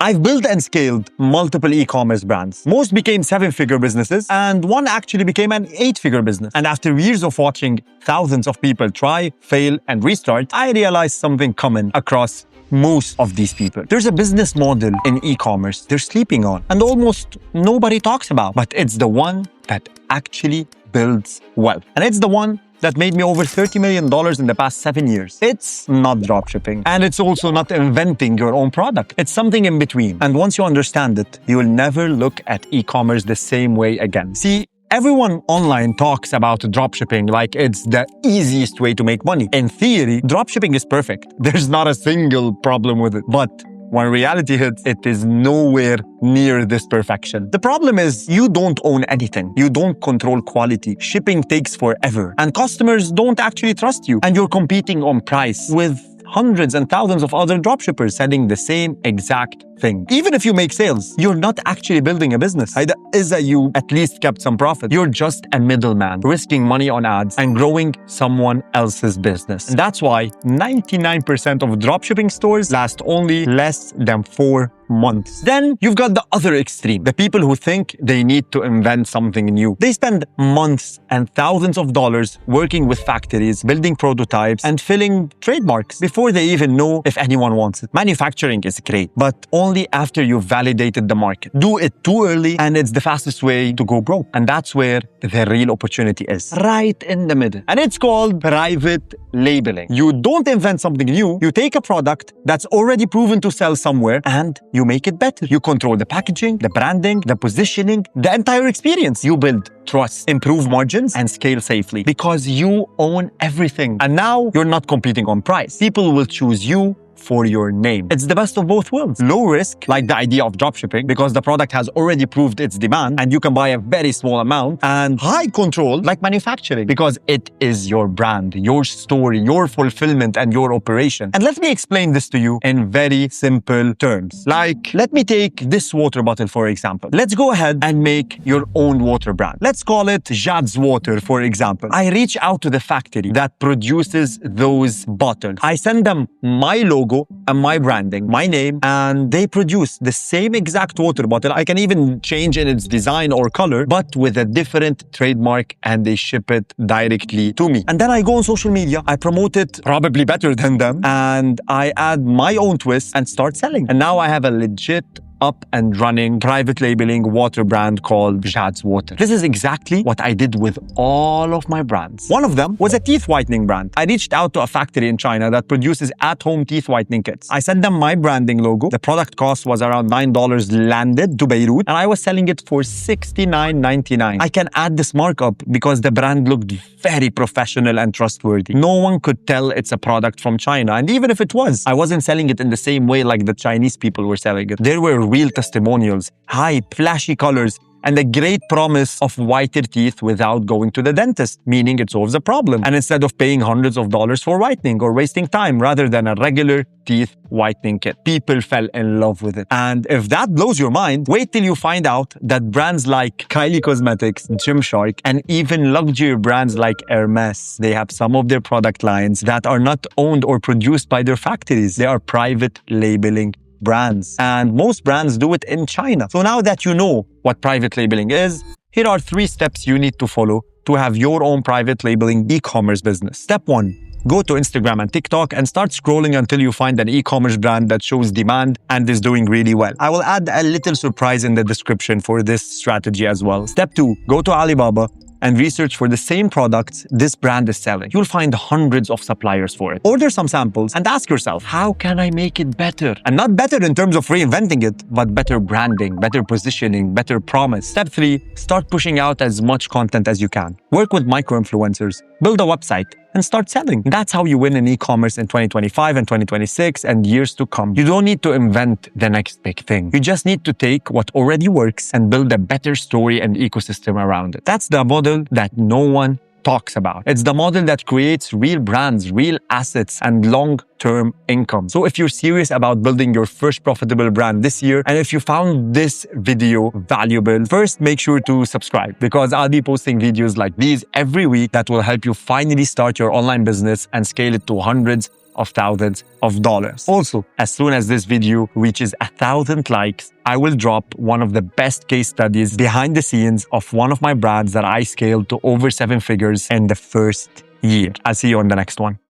I've built and scaled multiple e-commerce brands. Most became 7-figure businesses, and one actually became an 8-figure business. And after years of watching thousands of people try, fail, and restart, I realized something common across most of these people. There's a business model in e-commerce they're sleeping on, and almost nobody talks about, but it's the one that actually builds wealth. And it's the one that made me over $30 million in the past 7 years. It's not dropshipping, and it's also not inventing your own product. It's something in between. And once you understand it, you will never look at e-commerce the same way again. See, everyone online talks about dropshipping like it's the easiest way to make money. In theory, dropshipping is perfect. There's not a single problem with it. But when reality hits, it is nowhere near this perfection. The problem is you don't own anything. You don't control quality. Shipping takes forever. And customers don't actually trust you. And you're competing on price with hundreds and thousands of other dropshippers selling the same exact thing. Even if you make sales, you're not actually building a business. You at least kept some profit. You're just a middleman, risking money on ads and growing someone else's business. And that's why 99% of dropshipping stores last only less than 4 months. Then you've got the other extreme, the people who think they need to invent something new. They spend months and thousands of dollars working with factories, building prototypes, and filling trademarks before they even know if anyone wants it. Manufacturing is great, but only after you've validated the market. Do it too early, and it's the fastest way to go broke. And that's where the real opportunity is, right in the middle. And it's called private labeling. You don't invent something new. You take a product that's already proven to sell somewhere and you make it better. You control the packaging, the branding, the positioning, the entire experience. You build trust, improve margins, and scale safely because you own everything. And now you're not competing on price. People will choose you for your name. It's the best of both worlds. Low risk, like the idea of dropshipping, because the product has already proved its demand and you can buy a very small amount. And high control, like manufacturing, because it is your brand, your story, your fulfillment, and your operation. And let me explain this to you in very simple terms. Like, let me take this water bottle, for example. Let's go ahead and make your own water brand. Let's call it Jad's Water, for example. I reach out to the factory that produces those bottles. I send them my logo and my branding, my name, and they produce the same exact water bottle. I can even change in its design or color, but with a different trademark, and they ship it directly to me. And then I go on social media, I promote it probably better than them, and I add my own twist and start selling. And now I have a legit up and running private labeling water brand called Jad's Water. This is exactly what I did with all of my brands. One of them was a teeth whitening brand. I reached out to a factory in China that produces at-home teeth whitening kits. I sent them my branding logo. The product cost was around $9 landed to Beirut, and I was selling it for $69.99. I can add this markup because the brand looked very professional and trustworthy. No one could tell it's a product from China, and even if it was, I wasn't selling it in the same way like the Chinese people were selling it. There were real testimonials, hype, flashy colors, and a great promise of whiter teeth without going to the dentist, meaning it solves a problem. And instead of paying hundreds of dollars for whitening or wasting time rather than a regular teeth whitening kit, people fell in love with it. And if that blows your mind, wait till you find out that brands like Kylie Cosmetics, Gymshark, and even luxury brands like Hermes, they have some of their product lines that are not owned or produced by their factories. They are private labeling brands, and most brands do it in China. So now that you know what private labeling is, here are 3 steps you need to follow to have your own private labeling e-commerce business. Step 1. Go to Instagram and TikTok and start scrolling until you find an e-commerce brand that shows demand and is doing really well. I will add a little surprise in the description for this strategy as well. Step 2. Go to Alibaba and research for the same products this brand is selling. You'll find hundreds of suppliers for it. Order some samples and ask yourself, how can I make it better? And not better in terms of reinventing it, but better branding, better positioning, better promise. Step 3, start pushing out as much content as you can. Work with micro-influencers, build a website, and start selling. That's how you win in e-commerce in 2025 and 2026 and years to come. You don't need to invent the next big thing. You just need to take what already works and build a better story and ecosystem around it. That's the model that no one talks about. It's the model that creates real brands, real assets, and long-term income. So if you're serious about building your first profitable brand this year, and if you found this video valuable, first make sure to subscribe, because I'll be posting videos like these every week that will help you finally start your online business and scale it to hundreds of thousands of dollars. Also, as soon as this video reaches 1,000 likes, I will drop one of the best case studies behind the scenes of one of my brands that I scaled to over 7 figures in the first year. I'll see you on the next one.